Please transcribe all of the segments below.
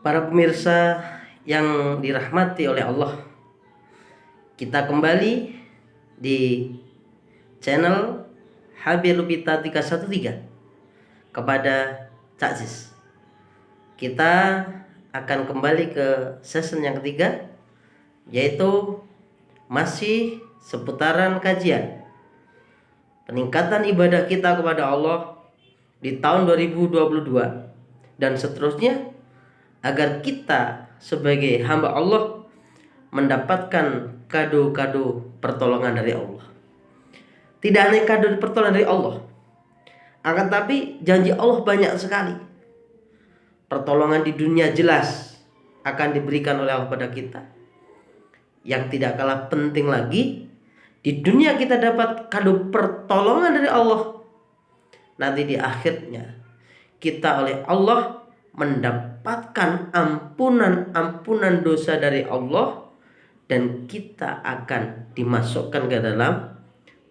Para pemirsa yang dirahmati oleh Allah, kita kembali di channel HB Lupita 313 kepada Cak Ziz. Kita akan kembali ke season yang ketiga, yaitu masih seputaran kajian peningkatan ibadah kita kepada Allah di tahun 2022 dan seterusnya, agar kita sebagai hamba Allah mendapatkan kado-kado pertolongan dari Allah. Tidak hanya kado pertolongan dari Allah, akan tapi janji Allah banyak sekali. Pertolongan di dunia jelas akan diberikan oleh Allah pada kita. Yang tidak kalah penting lagi, di dunia kita dapat kado pertolongan dari Allah. Nanti di akhirnya kita oleh Allah mendapatkan ampunan dosa dari Allah, dan kita akan dimasukkan ke dalam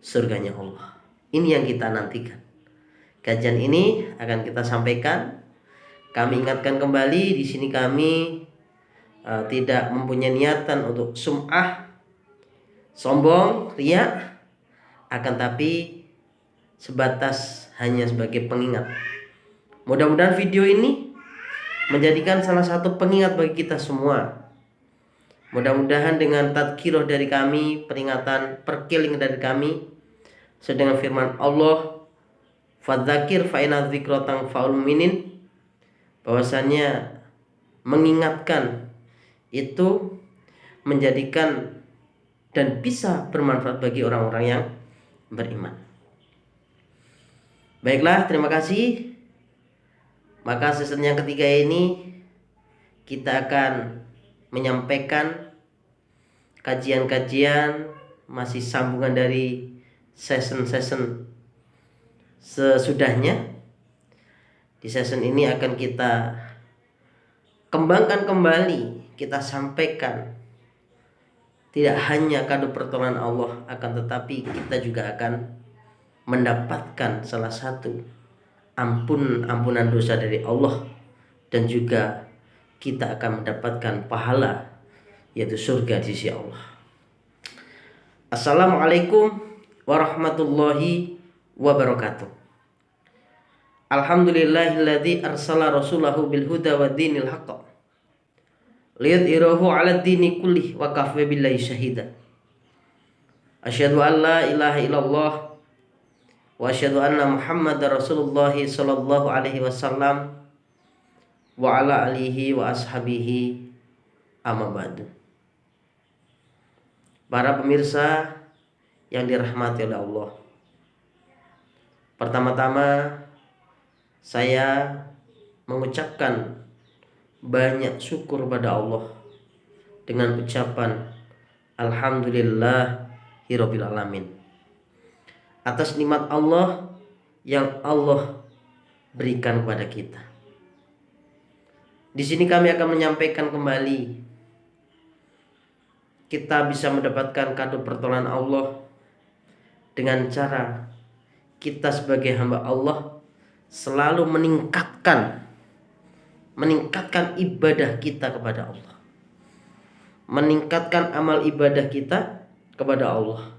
surganya Allah. Ini yang kita nantikan. Kajian ini akan kita sampaikan. Kami ingatkan kembali, di sini kami tidak mempunyai niatan untuk sum'ah, sombong, riya, akan tapi sebatas hanya sebagai pengingat. Mudah-mudahan video ini menjadikan salah satu pengingat bagi kita semua. Mudah-mudahan dengan tadkirah dari kami, peringatan perkeling dari kami, sedang firman Allah, fadzakir fa inna dzikra tanfa'ul mu'minin, bahwasanya mengingatkan itu menjadikan dan bisa bermanfaat bagi orang-orang yang beriman. Baiklah, terima kasih. Maka season yang ketiga ini kita akan menyampaikan kajian-kajian masih sambungan dari season-season sesudahnya. Di season ini akan kita kembangkan kembali, kita sampaikan tidak hanya kado pertolongan Allah, akan tetapi kita juga akan mendapatkan salah satu ampunan dosa dari Allah, dan juga kita akan mendapatkan pahala, yaitu surga di sisi Allah. Assalamualaikum warahmatullahi wabarakatuh. Alhamdulillahilladzi arsala rasulahu bil huda wa dinil haqq liyudhhirahu 'ala dini kullih wa kafa billahi syahida. Asyhadu an la ilaha illallah wa asyhadu anna Muhammadar Rasulullah sallallahu alaihi wasallam wa ala alihi wa ashabihi amma ba'du. Para pemirsa yang dirahmati oleh Allah, pertama-tama saya mengucapkan banyak syukur pada Allah dengan ucapan alhamdulillahirabbil alamin atas nikmat Allah yang Allah berikan kepada kita. Di sini kami akan menyampaikan kembali, kita bisa mendapatkan kado pertolongan Allah dengan cara kita sebagai hamba Allah selalu meningkatkan ibadah kita kepada Allah, meningkatkan amal ibadah kita kepada Allah,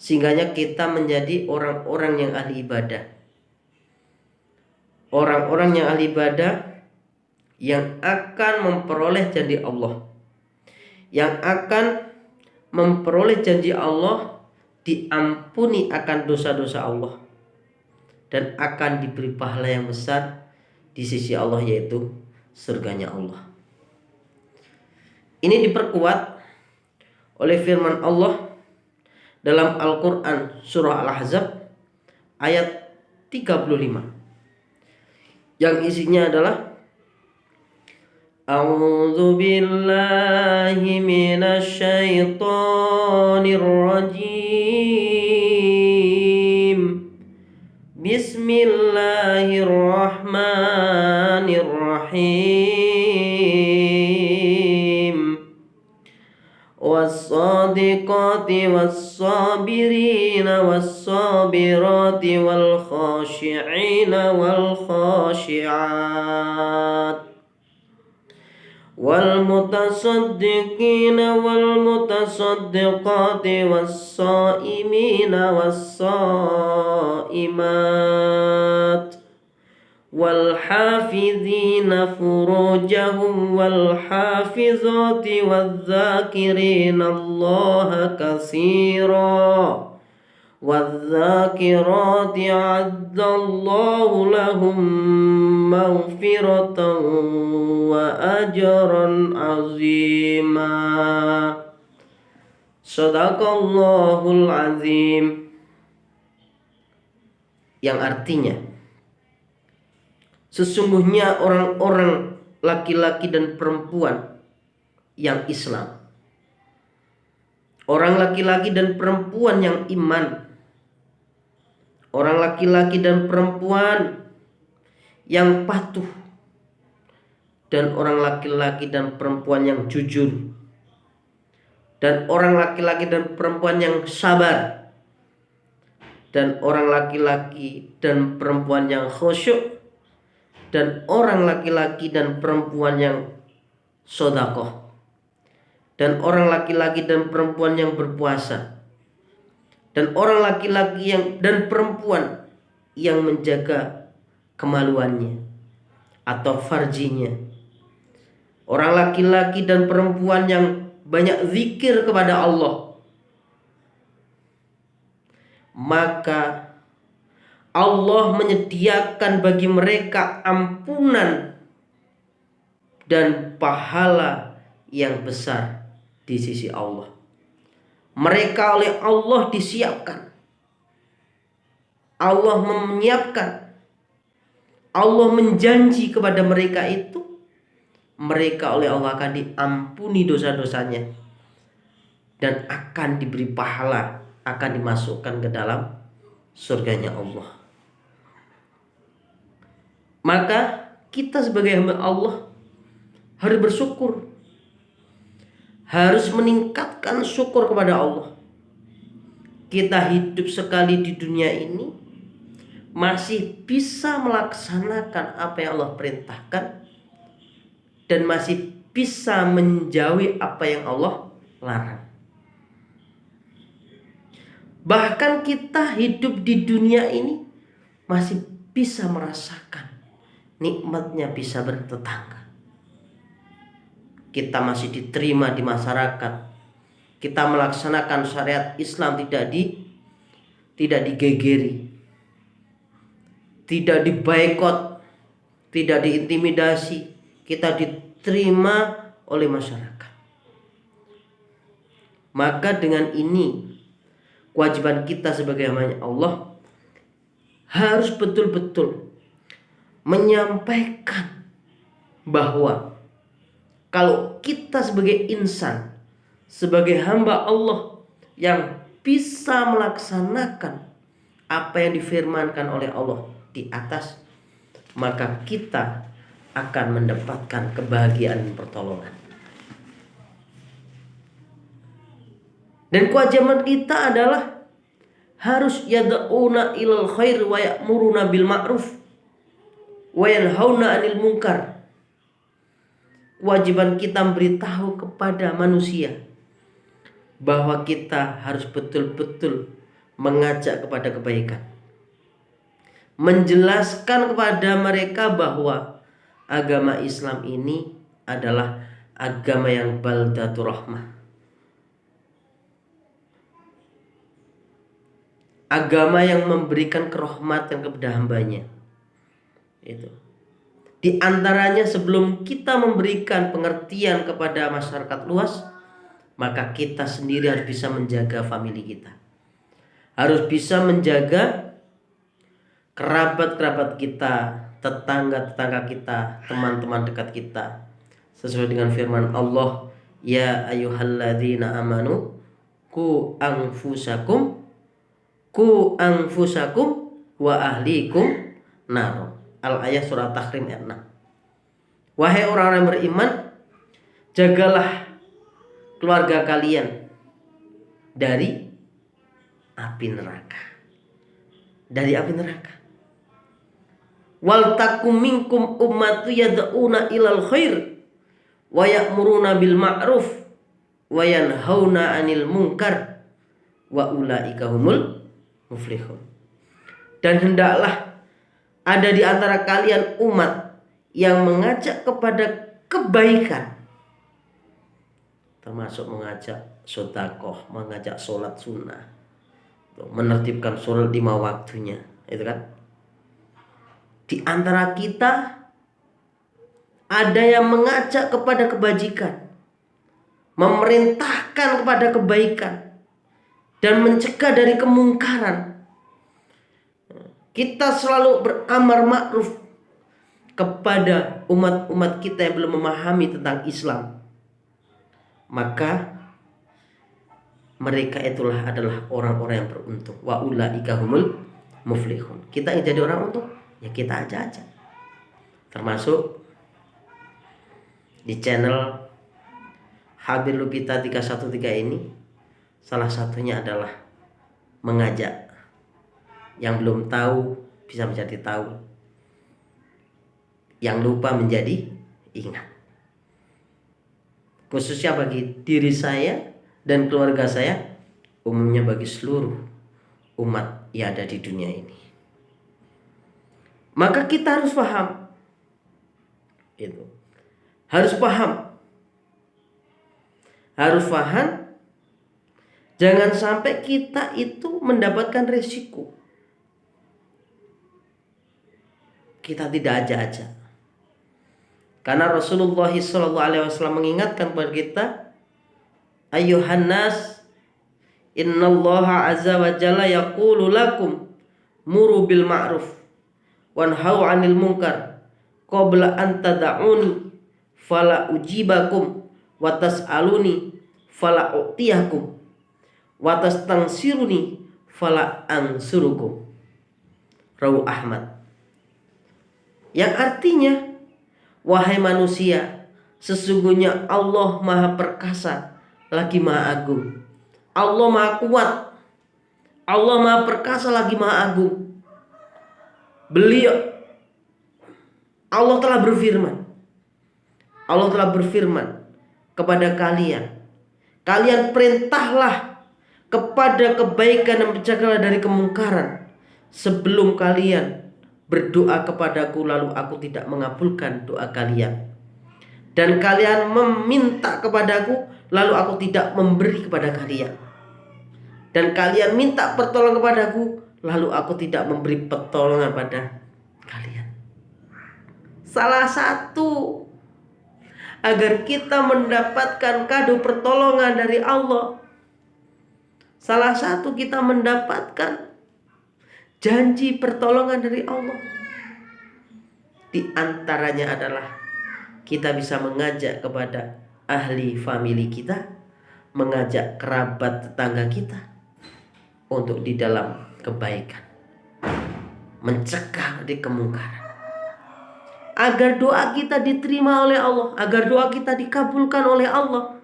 sehingganya kita menjadi orang-orang yang ahli ibadah. Orang-orang yang ahli ibadah yang akan memperoleh janji Allah, yang akan memperoleh janji Allah, diampuni akan dosa-dosa Allah, dan akan diberi pahala yang besar di sisi Allah, yaitu surganya Allah. Ini diperkuat oleh firman Allah dalam Al-Quran surah Al-Ahzab ayat 35, yang isinya adalah A'udzu billahi minasy syaithanir rajim. Bismillahirrahmanirrahim. Was-sadiqati was-sabirina was-sabirati wal-khashi'ina wal-khashi'at والمتصدقين والمتصدقات والصائمين والصائمات والحافظين فروجهم والحافظات والذاكرين الله كثيرا والذاكرات أعد الله لهم مغفرة وأجرا عظيما. Sadaqallahul azim. Yang artinya, sesungguhnya orang-orang laki-laki dan perempuan yang Islam, orang laki-laki dan perempuan yang iman, orang laki-laki dan perempuan yang patuh, dan orang laki-laki dan perempuan yang jujur, dan orang laki-laki dan perempuan yang sabar, dan orang laki-laki dan perempuan yang khusyuk, dan orang laki-laki dan perempuan yang sedekah, dan orang laki-laki dan perempuan yang berpuasa, dan orang laki-laki dan perempuan yang menjaga kemaluannya atau farjinya, orang laki-laki dan perempuan yang banyak zikir kepada Allah, maka Allah menyediakan bagi mereka ampunan dan pahala yang besar di sisi Allah. Mereka oleh Allah disiapkan, Allah menyiapkan, Allah menjanji kepada mereka itu, mereka oleh Allah akan diampuni dosa-dosanya dan akan diberi pahala, akan dimasukkan ke dalam surganya Allah. Maka kita sebagai hamba Allah harus bersyukur, harus meningkatkan syukur kepada Allah. Kita hidup sekali di dunia ini, masih bisa melaksanakan apa yang Allah perintahkan, dan masih bisa menjauhi apa yang Allah larang. Bahkan kita hidup di dunia ini masih bisa merasakan nikmatnya bisa bertetangga. Kita masih diterima di masyarakat. Kita melaksanakan syariat Islam tidak digegeri, tidak diboikot, tidak diintimidasi. Kita diterima oleh masyarakat. Maka dengan ini kewajiban kita sebagai hamba Allah harus betul-betul menyampaikan bahwa kalau kita sebagai insan, sebagai hamba Allah yang bisa melaksanakan apa yang difirmankan oleh Allah di atas, maka kita akan mendapatkan kebahagiaan dan pertolongan. Dan kewajiban kita adalah harus yad'una ilal khair wa ya'muruna bil ma'ruf wa yanhauna 'anil munkar. Kewajiban kita memberitahu kepada manusia bahwa kita harus betul-betul mengajak kepada kebaikan, menjelaskan kepada mereka bahwa agama Islam ini adalah agama yang baldatur rahmah, agama yang memberikan kerahmatan kepada hambanya. Itu di antaranya, sebelum kita memberikan pengertian kepada masyarakat luas, maka kita sendiri harus bisa menjaga famili kita, harus bisa menjaga kerabat-kerabat kita, tetangga-tetangga kita, teman-teman dekat kita, sesuai dengan firman Allah, ya ayyuhalladzina amanu qu anfusakum wa ahlikum nar. Al-ayat surah Tahrim ayat 6. Wahai orang-orang beriman, jagalah keluarga kalian dari api neraka. Dari api neraka. Wal takum minkum ummatu yad'una ilal khair wa ya'muruna bil ma'ruf wa yanhauna 'anil munkar wa ulaika humul muflihun. Dan hendaklah ada di antara kalian umat yang mengajak kepada kebaikan, termasuk mengajak sedekah, mengajak sholat sunnah, menertibkan sholat 5 waktunya, itu kan. Di antara kita ada yang mengajak kepada kebajikan, memerintahkan kepada kebaikan, dan mencegah dari kemungkaran. Kita selalu beramar ma'ruf kepada umat-umat kita yang belum memahami tentang Islam. Maka mereka itulah adalah orang-orang yang beruntung. Wa ulaika humul muflihun. Kita yang jadi orang untung, ya kita aja. Termasuk di channel Habib Lupita 313 ini, salah satunya adalah mengajak yang belum tahu bisa menjadi tahu, yang lupa menjadi ingat. Khususnya bagi diri saya dan keluarga saya, umumnya bagi seluruh umat yang ada di dunia ini. Maka kita harus paham itu. Harus paham. Jangan sampai kita itu mendapatkan resiko. Kita tidak aja. Karena Rasulullah SAW mengingatkan kepada kita, Ayyuhan nas, innallaha azza wa jalla yaqulu lakum muru bil ma'ruf wanhau 'anil munkar qabla an tad'uni fala ujibakum wa tas'aluni fala u'tiyakum wa tastansiruni fala ansurukum. Rawi Ahmad. Yang artinya, wahai manusia, sesungguhnya Allah Maha Perkasa lagi Maha Agung. Allah Maha Kuat. Allah Maha Perkasa lagi Maha Agung. Allah telah berfirman kepada kalian. Kalian perintahlah kepada kebaikan dan mencegahlah dari kemungkaran sebelum kalian berdoa kepadaku lalu aku tidak mengabulkan doa kalian, dan kalian meminta kepadaku lalu aku tidak memberi kepada kalian, dan kalian minta pertolongan kepadaku lalu aku tidak memberi pertolongan pada kalian. Salah satu agar kita mendapatkan kado pertolongan dari Allah, salah satu kita mendapatkan janji pertolongan dari Allah, di antaranya adalah kita bisa mengajak kepada ahli famili kita, mengajak kerabat tetangga kita untuk di dalam kebaikan, mencegah di kemungkaran, agar doa kita diterima oleh Allah, agar doa kita dikabulkan oleh Allah.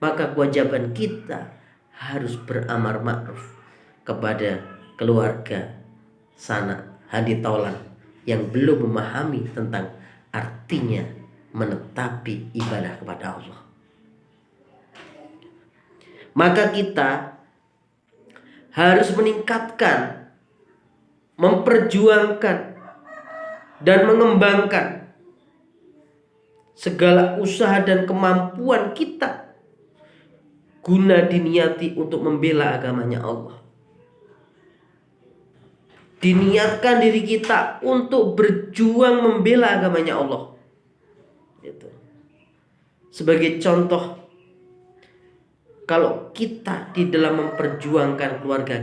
Maka kewajiban kita harus beramar ma'ruf kepada keluarga sanak hadi taulan yang belum memahami tentang artinya menetapi ibadah kepada Allah. Maka kita harus meningkatkan, memperjuangkan, dan mengembangkan segala usaha dan kemampuan kita guna diniati untuk membela agamanya Allah. Diniatkan diri kita untuk berjuang membela agamanya Allah. Itu. Sebagai contoh, kalau kita di dalam memperjuangkan keluarga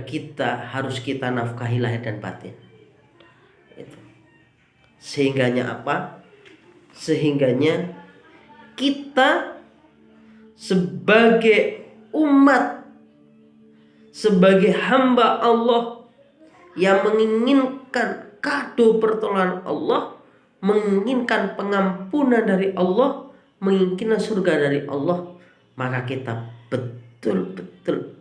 kita harus kita nafkahi lahir dan batin. Itu. Sehingganya apa? Sehingganya kita sebagai umat, sebagai hamba Allah yang menginginkan kado pertolongan Allah, menginginkan pengampunan dari Allah, menginginkan surga dari Allah, maka kita betul-betul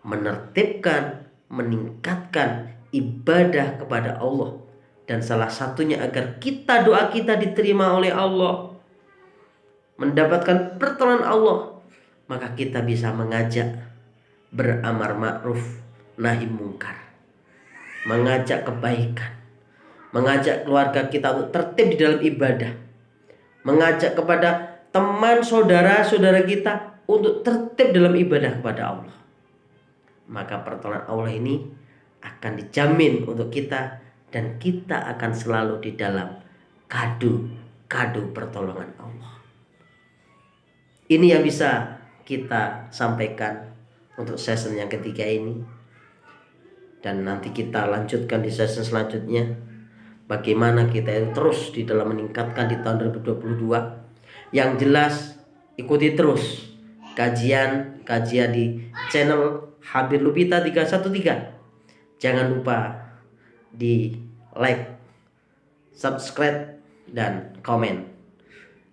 menertibkan, meningkatkan ibadah kepada Allah Dan salah satunya agar doa kita diterima oleh Allah, mendapatkan pertolongan Allah, maka kita bisa mengajak beramar ma'ruf nahi mungkar, mengajak kebaikan, mengajak keluarga kita untuk tertib di dalam ibadah, mengajak kepada teman saudara-saudara kita untuk tertib dalam ibadah kepada Allah. Maka pertolongan Allah ini akan dijamin untuk kita, dan kita akan selalu di dalam kado pertolongan Allah. Ini yang bisa kita sampaikan untuk season yang ketiga ini. Dan nanti kita lanjutkan di season selanjutnya, bagaimana kita itu terus di dalam meningkatkan di tahun 2022. Yang jelas ikuti terus kajian di channel Habir Lupita 313. Jangan lupa di like, subscribe, dan komen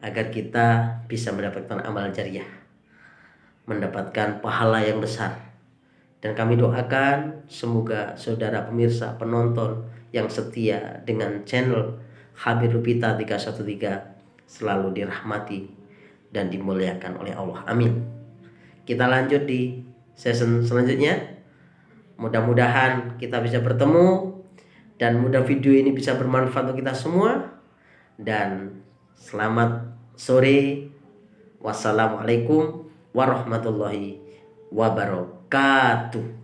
agar kita bisa mendapatkan amal jariah, mendapatkan pahala yang besar. Dan kami doakan semoga saudara pemirsa penonton yang setia dengan channel Habir Lupita 313 selalu dirahmati dan dimuliakan oleh Allah. Amin. Kita lanjut di season selanjutnya. Mudah-mudahan kita bisa bertemu, dan mudah video ini bisa bermanfaat untuk kita semua. Dan selamat sore. Wassalamualaikum warahmatullahi wabarakatuh.